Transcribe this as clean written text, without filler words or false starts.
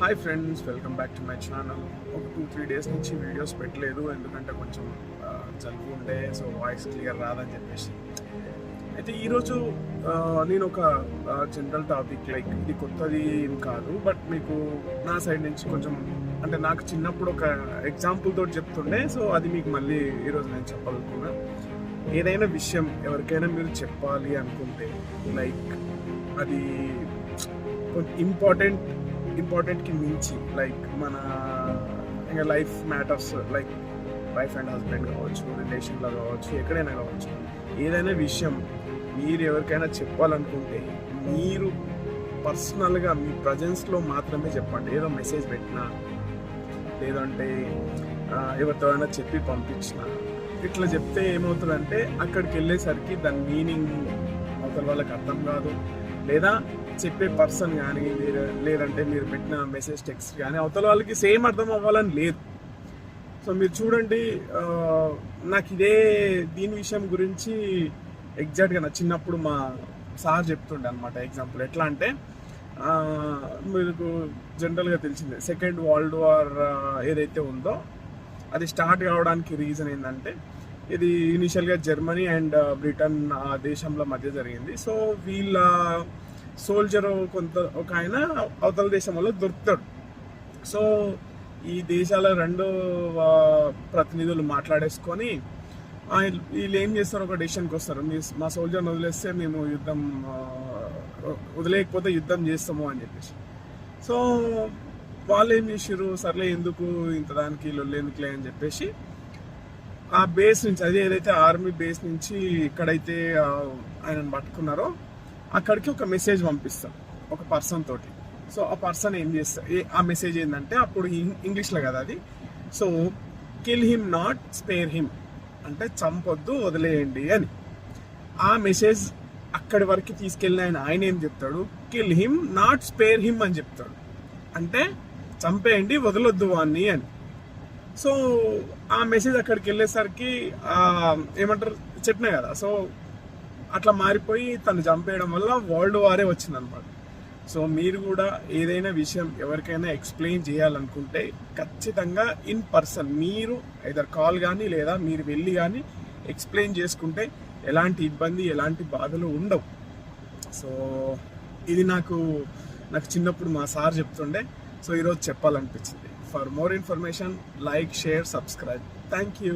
Hi friends, welcome back to my channel. ఒక 2-3 days నుంచి videos పెట్టలేదు, ఎందుకంటే కొంచెం జలుబు ఉండే, సో వాయిస్ క్లియర్ రాదని చెప్పేసి. అయితే ఈరోజు నేను ఒక జనరల్ టాపిక్, లైక్ ఇది కొత్తది ఏం కాదు, బట్ మీకు నా సైడ్ నుంచి కొంచెం అంటే నాకు చిన్నప్పుడు ఒక ఎగ్జాంపుల్ తోటి చెప్తుండే, సో అది మీకు మళ్ళీ ఈరోజు నేను చెప్పాలనుకున్నా. ఏదైనా విషయం ఎవరికైనా మీరు చెప్పాలి అనుకుంటే, లైక్ అది ఇంపార్టెంట్కి మించి, లైక్ మన ఇంకా life matters, like wife and husband కావచ్చు, రిలేషన్లో కావచ్చు, ఎక్కడైనా కావచ్చు, ఏదైనా విషయం మీరు ఎవరికైనా చెప్పాలనుకుంటే మీరు పర్సనల్గా మీ ప్రజెన్స్లో మాత్రమే చెప్పండి. ఏదో మెసేజ్ పెట్టినా, లేదంటే ఎవరితో అయినా చెప్పి పంపించిన, ఇట్లా చెప్తే ఏమవుతుందంటే అక్కడికి వెళ్ళేసరికి దాని మీనింగ్ అవతల వాళ్ళకి అర్థం కాదు, లేదా చెప్పే పర్సన్ కానీ లేదంటే మీరు పెట్టిన మెసేజ్ టెక్స్ట్ కానీ అవతల వాళ్ళకి సేమ్ అర్థం అవ్వాలని లేదు. సో మీరు చూడండి, నాకు దీని విషయం గురించి ఎగ్జాక్ట్గా నా చిన్నప్పుడు మా సార్ చెప్తుండే అనమాట. ఎగ్జాంపుల్ ఎట్లా అంటే, మీకు జనరల్గా తెలిసిందే, సెకండ్ వరల్డ్ వార్ ఏదైతే ఉందో అది స్టార్ట్ కావడానికి రీజన్ ఏంటంటే, ఇది ఇనిషియల్గా జర్మనీ అండ్ బ్రిటన్ ఆ దేశంలో మధ్య జరిగింది. సో వీళ్ళ సోల్జర్ ఒక ఆయన అవతల దేశం వల్ల దొరుకుతాడు. సో ఈ దేశాల రెండు ప్రతినిధులు మాట్లాడేసుకొని వీళ్ళు ఏం చేస్తారు, ఒక డెసిషన్కి వస్తారు. మా సోల్జర్ని వదిలేస్తే మేము వదిలేకపోతే యుద్ధం చేస్తాము అని చెప్పేసి. సో వాళ్ళు ఏం చేసారు, సర్లే ఎందుకు ఇంత దానికి లొల్లేందుకులే అని చెప్పేసి ఆ బేస్ నుంచి, అది ఏదైతే ఆర్మీ బేస్ నుంచి ఎక్కడైతే ఆయనను పట్టుకున్నారో అక్కడికి ఒక మెసేజ్ పంపిస్తారు ఒక పర్సన్ తోటి. సో ఆ పర్సన్ ఏం చేస్తారు, ఆ మెసేజ్ ఏంటంటే, అప్పుడు ఇంగ్లీష్లో కదా అది, so kill him not spare him, అంటే చంపొద్దు వదిలేయండి అని. ఆ మెసేజ్ అక్కడి వరకు తీసుకెళ్ళిన ఆయన ఏం చెప్తాడు, kill him not spare him అని చెప్తాడు, అంటే చంపేయండి వదలొద్దు వాన్ని అని. సో ఆ మెసేజ్ అక్కడికి వెళ్ళేసరికి ఏమంటారు చెప్పినా కదా, సో అట్లా మారిపోయి తను చంపేయడం వల్ల వరల్డ్ వారే వచ్చిందనమాట. సో మీరు కూడా ఏదైనా విషయం ఎవరికైనా ఎక్స్ప్లెయిన్ చేయాలనుకుంటే ఖచ్చితంగా ఇన్ పర్సన్ మీరు ఐదర్ కాల్ కానీ లేదా మీరు వెళ్ళి కానీ ఎక్స్ప్లెయిన్ చేసుకుంటే ఎలాంటి ఇబ్బంది, ఎలాంటి బాధలు ఉండవు. సో ఇది నాకు చిన్నప్పుడు మా సార్ చెప్తుండే, సో ఈరోజు చెప్పాలనిపించింది. For more information, like, share, subscribe. Thank you.